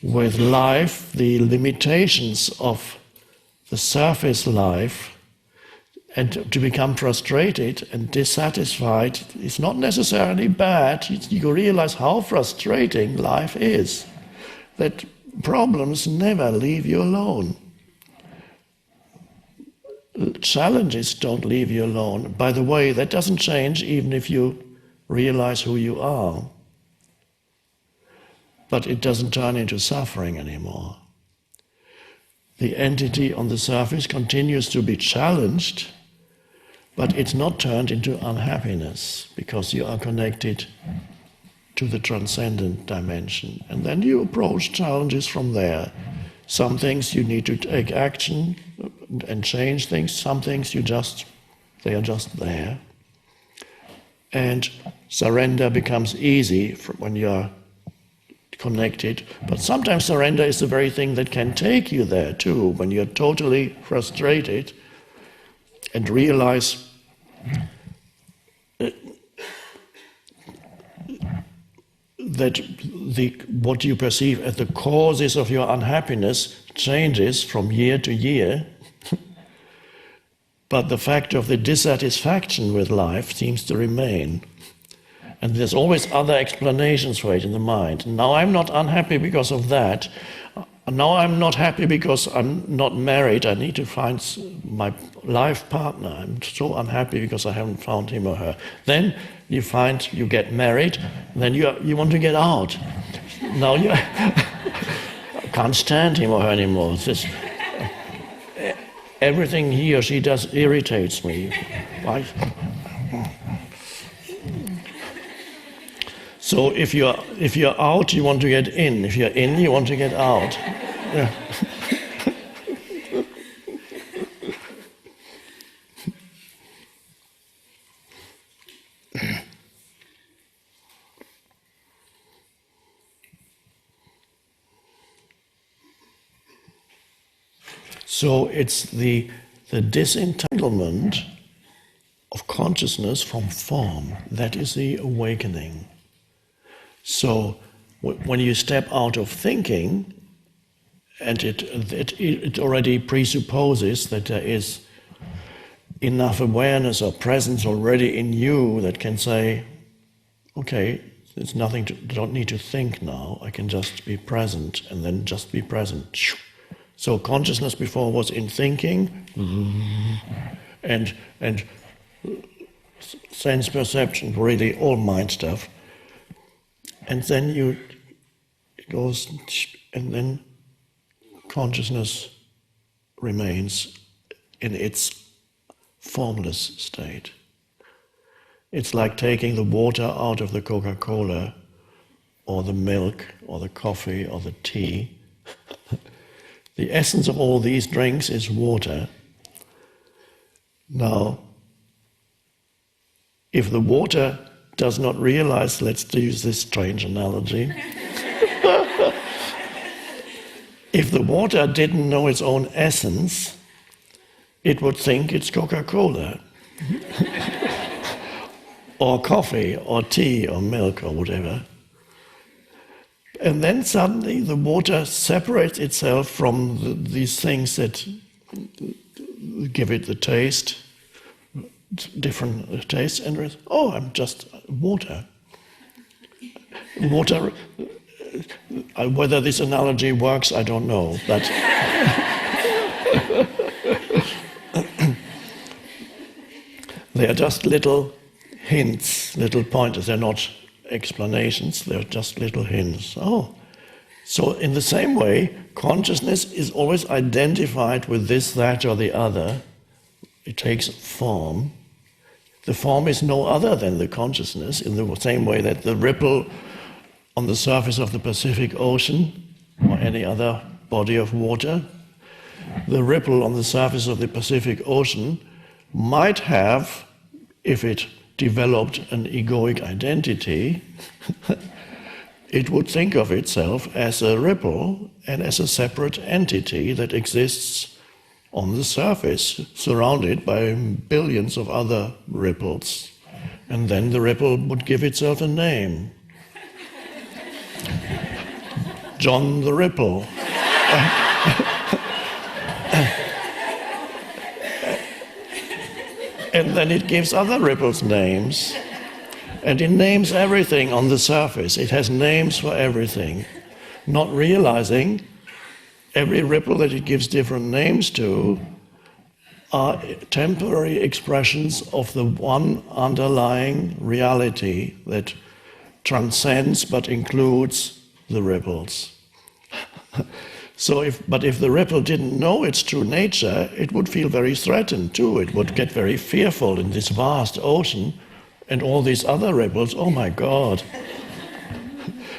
with life, the limitations of the surface life, and to become frustrated and dissatisfied is not necessarily bad. You realize how frustrating life is, that problems never leave you alone. Challenges don't leave you alone. By the way, that doesn't change even if you realize who you are. But it doesn't turn into suffering anymore. The entity on the surface continues to be challenged, but it's not turned into unhappiness because you are connected to the transcendent dimension. And then you approach challenges from there. Some things you need to take action and change things. Some things they are just there. And surrender becomes easy when you're connected, but sometimes surrender is the very thing that can take you there too, when you're totally frustrated and realize that what you perceive as the causes of your unhappiness changes from year to year, but the fact of the dissatisfaction with life seems to remain. And there's always other explanations for it in the mind. Now I'm not unhappy because of that. Now I'm not happy because I'm not married. I need to find my life partner. I'm so unhappy because I haven't found him or her. Then you get married, then you want to get out. Now you can't stand him or her anymore. It's just, everything he or she does irritates me. Why? So if you're out, you want to get in. If you're in, you want to get out. Yeah. So it's the disentanglement of consciousness from form. That is the awakening. So when you step out of thinking, and it already presupposes that there is enough awareness or presence already in you that can say, okay, there's nothing don't need to think now, I can just be present, and then just be present. So consciousness before was in thinking, and sense perception, really all mind stuff. And then it goes, and then consciousness remains in its formless state. It's like taking the water out of the Coca-Cola, or the milk, or the coffee, or the tea. The essence of all these drinks is water. Now, if the water does not realize, let's use this strange analogy, if the water didn't know its own essence, it would think it's Coca-Cola, or coffee, or tea, or milk, or whatever. And then suddenly the water separates itself from these things that give it the taste, different tastes, and oh, I'm just water. Water, whether this analogy works, I don't know, but they are just little hints, little pointers. They're not explanations, they're just little hints. Oh, so in the same way, consciousness is always identified with this, that, or the other. It takes form. The form is no other than the consciousness, in the same way that the ripple on the surface of the Pacific Ocean, or any other body of water, the ripple on the surface of the Pacific Ocean might have, if it developed an egoic identity, it would think of itself as a ripple and as a separate entity that exists on the surface, surrounded by billions of other ripples. And then the ripple would give itself a name. John the Ripple. And then it gives other ripples names. And it names everything on the surface. It has names for everything. Not realizing every ripple that it gives different names to are temporary expressions of the one underlying reality that transcends but includes the ripples. But if the ripple didn't know its true nature, it would feel very threatened too. It would get very fearful in this vast ocean and all these other ripples. Oh my God.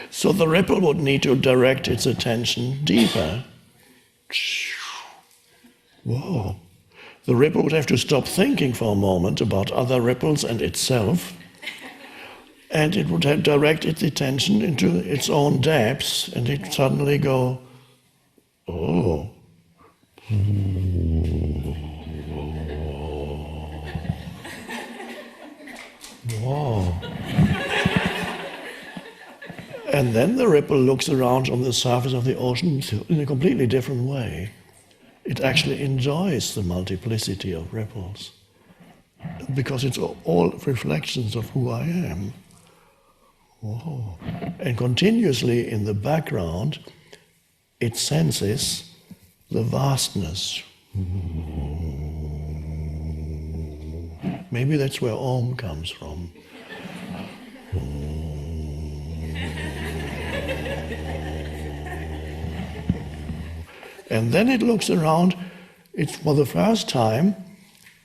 So the ripple would need to direct its attention deeper. Whoa. The ripple would have to stop thinking for a moment about other ripples and itself, and it would have direct its attention into its own depths, and it suddenly go, oh. Whoa. And then the ripple looks around on the surface of the ocean in a completely different way. It actually enjoys the multiplicity of ripples because it's all reflections of who I am. Whoa. And continuously in the background, it senses the vastness. Maybe that's where Om comes from. And then it looks around, for the first time,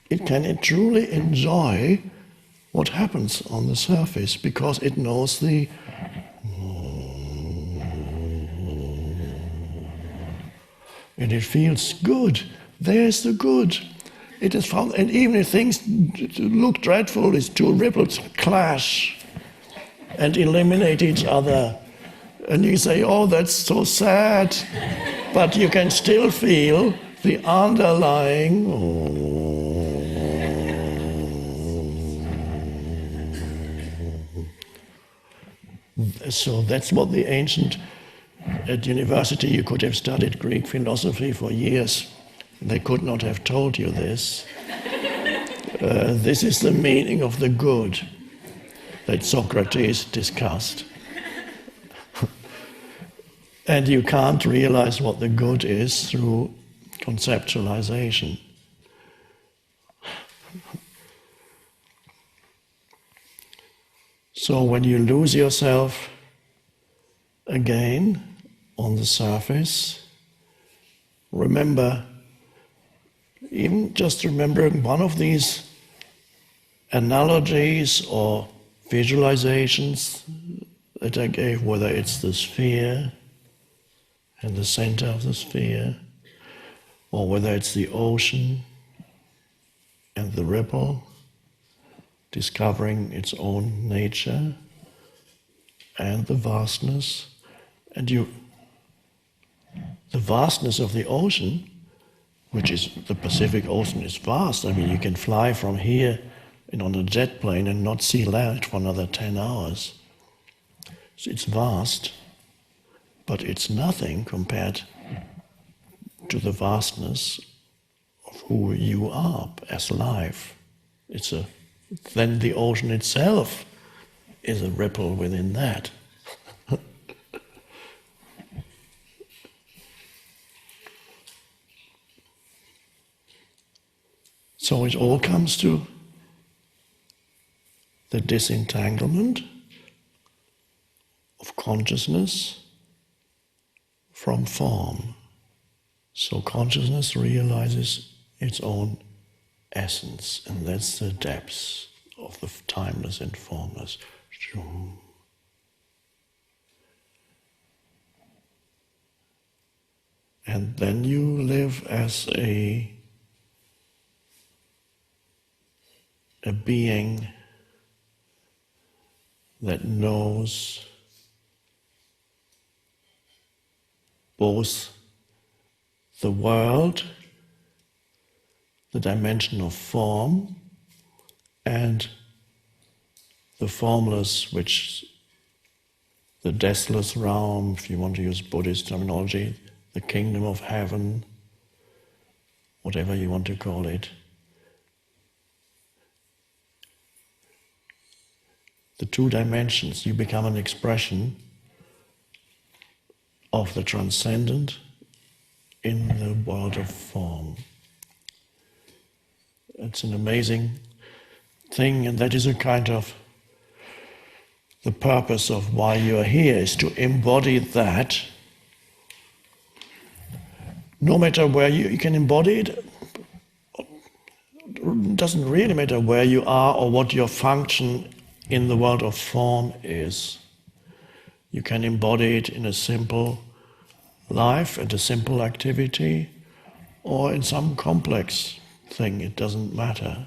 it can truly enjoy what happens on the surface because it knows the and it feels good. There's the good. It is found, and even if things look dreadful, these two ripples clash and eliminate each other. And you say, oh, that's so sad. But you can still feel the underlying. So that's what the ancient, at university you could have studied Greek philosophy for years. They could not have told you this. This is the meaning of the good that Socrates discussed. And you can't realize what the good is through conceptualization. So when you lose yourself again on the surface, remember, even just remembering one of these analogies or visualizations that I gave, whether it's the sphere and the center of the sphere, or whether it's the ocean and the ripple, discovering its own nature and the vastness. And the vastness of the ocean, which is, the Pacific Ocean is vast. I mean, you can fly from here and on a jet plane and not see land for another 10 hours. So it's vast, but it's nothing compared to the vastness of who you are as life. Then the ocean itself is a ripple within that. So it all comes to the disentanglement of consciousness from form. So consciousness realizes its own essence, and that's the depths of the timeless and formless. And then you live as a being that knows both the world, the dimension of form, and the formless which the deathless realm, if you want to use Buddhist terminology, the kingdom of heaven, whatever you want to call it. The two dimensions, you become an expression of the transcendent in the world of form. It's an amazing thing, and that is a kind of the purpose of why you are here, is to embody that. No matter where you can embody it, it doesn't really matter where you are or what your function in the world of form is. You can embody it in a simple life and a simple activity, or in some complex thing, it doesn't matter.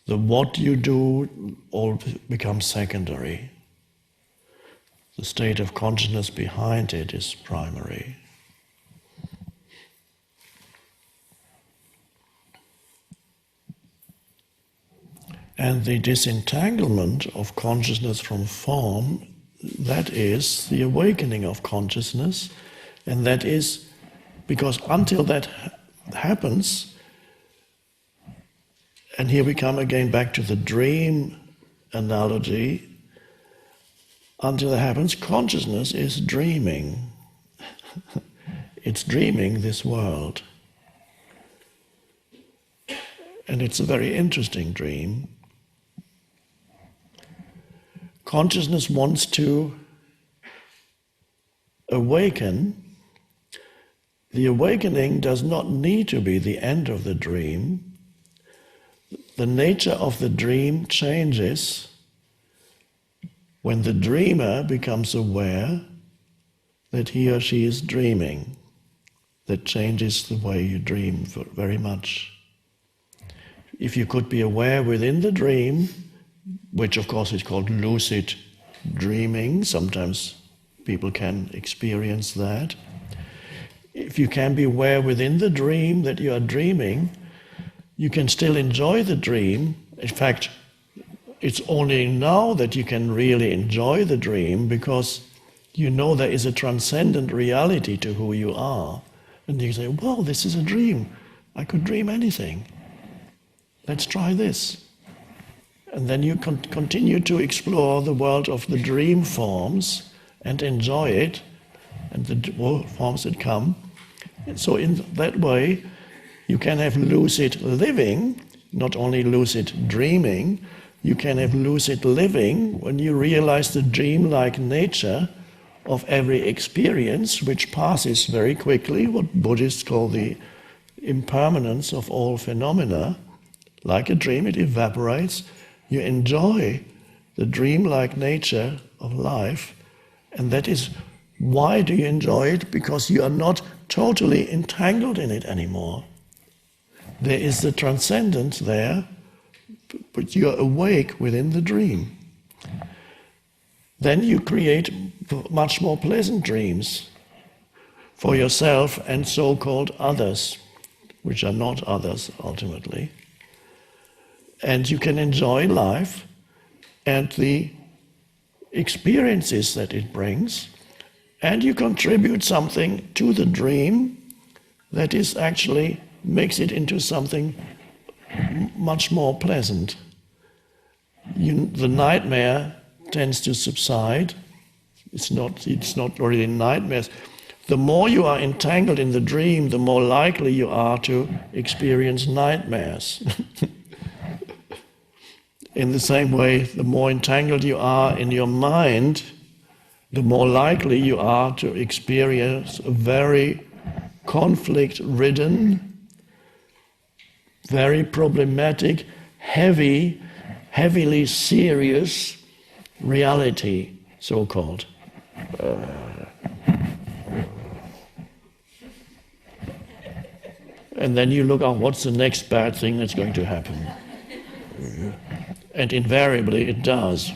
The what you do all becomes secondary. The state of consciousness behind it is primary. And the disentanglement of consciousness from form, that is the awakening of consciousness, and that is because until that happens, and here we come again back to the dream analogy, until that happens, consciousness is dreaming. It's dreaming this world. And it's a very interesting dream. Consciousness wants to awaken. The awakening does not need to be the end of the dream. The nature of the dream changes when the dreamer becomes aware that he or she is dreaming. That changes the way you dream very much. If you could be aware within the dream, which of course is called lucid dreaming, sometimes people can experience that. If you can be aware within the dream that you are dreaming, you can still enjoy the dream. In fact, it's only now that you can really enjoy the dream, because you know there is a transcendent reality to who you are. And you say, well, this is a dream. I could dream anything. Let's try this. And then you continue to explore the world of the dream forms and enjoy it, and the forms that come. And so in that way, you can have lucid living, not only lucid dreaming. You can have lucid living when you realize the dream-like nature of every experience, which passes very quickly, what Buddhists call the impermanence of all phenomena. Like a dream, it evaporates. You enjoy the dream-like nature of life, and that is why do you enjoy it? Because you are not totally entangled in it anymore. There is the transcendence there, but you are awake within the dream. Then you create much more pleasant dreams for yourself and so-called others, which are not others ultimately. And you can enjoy life and the experiences that it brings, and you contribute something to the dream that is actually makes it into something much more pleasant. The nightmare tends to subside. It's not really nightmares. The more you are entangled in the dream, the more likely you are to experience nightmares. In the same way, the more entangled you are in your mind, the more likely you are to experience a very conflict-ridden, very problematic, heavily serious reality, so-called. And then you look at what's the next bad thing that's going to happen. And invariably it does.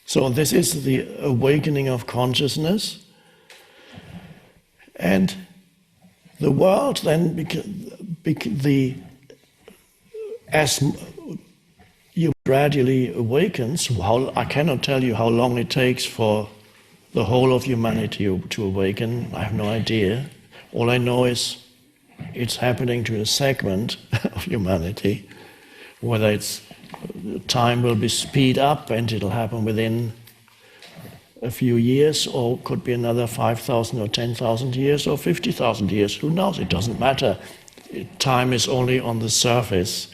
So this is the awakening of consciousness. And the world then, the as you gradually awakens, I cannot tell you how long it takes for the whole of humanity to awaken. I have no idea. All I know is it's happening to a segment of humanity. Whether time will be speed up and it'll happen within a few years, or could be another 5,000 or 10,000 years or 50,000 years. Who knows? It doesn't matter. Time is only on the surface.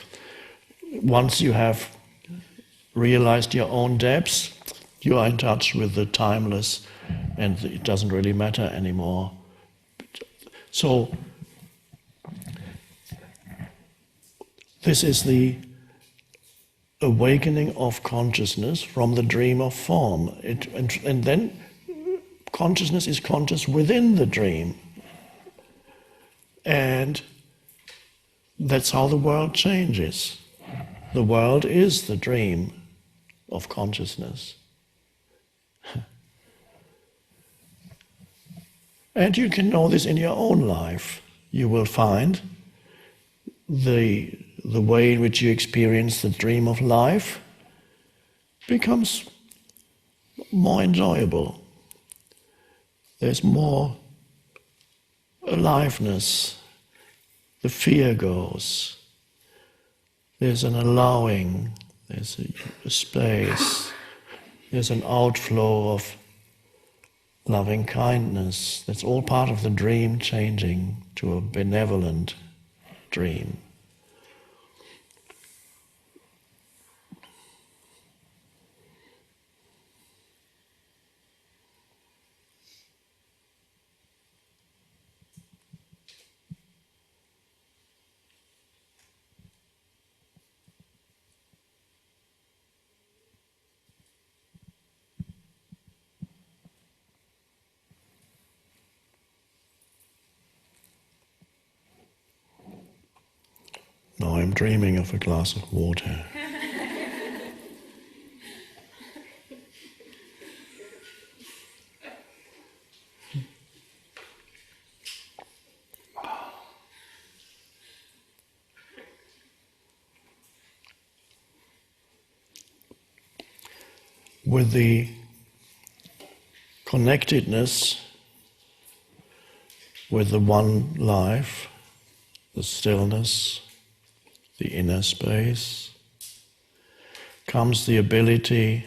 Once you have realized your own depths, you are in touch with the timeless, and it doesn't really matter anymore. So, this is the awakening of consciousness from the dream of form. And then consciousness is conscious within the dream. And that's how the world changes. The world is the dream of consciousness. And you can know this in your own life. You will find the way in which you experience the dream of life becomes more enjoyable. There's more aliveness. The fear goes. There's an allowing. There's a space. There's an outflow of loving kindness. That's all part of the dream changing to a benevolent dream. Now I'm dreaming of a glass of water. With the connectedness with the one life, the stillness, the inner space, comes the ability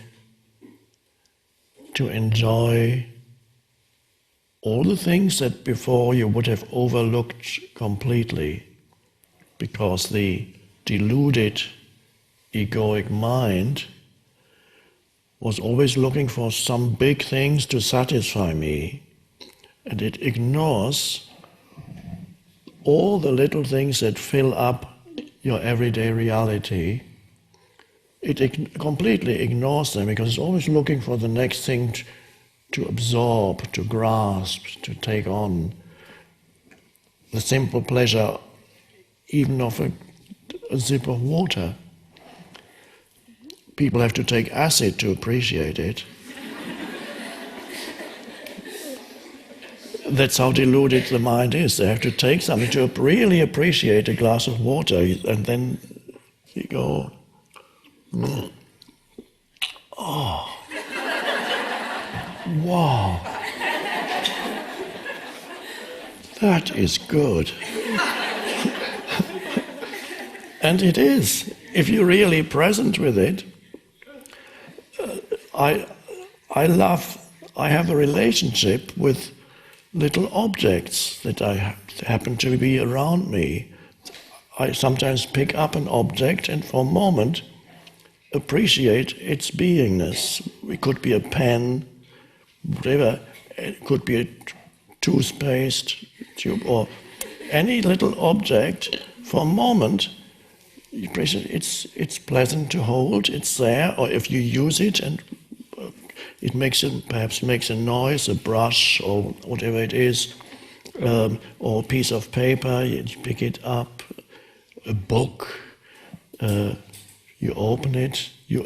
to enjoy all the things that before you would have overlooked completely, because the deluded egoic mind was always looking for some big things to satisfy me, and it ignores all the little things that fill up your everyday reality. It completely ignores them because it's always looking for the next thing to absorb, to grasp, to take on. The simple pleasure even of a sip of water. People have to take acid to appreciate it. That's how deluded the mind is. They have to take something to really appreciate a glass of water, and then you go, oh, wow, that is good. And it is. If you're really present with it, I have a relationship with little objects that happen to be around me. I sometimes pick up an object and for a moment appreciate its beingness. It could be a pen, whatever. It could be a toothpaste tube or any little object. For a moment, you appreciate it's pleasant to hold. It's there, or if you use it and it perhaps makes a noise, a brush or whatever it is, or a piece of paper, you pick it up, a book, you open it, you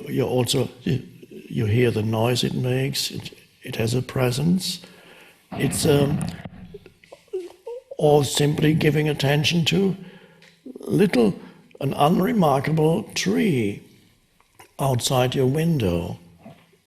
hear the noise it makes, it has a presence. It's all simply giving attention to little an unremarkable tree outside your window.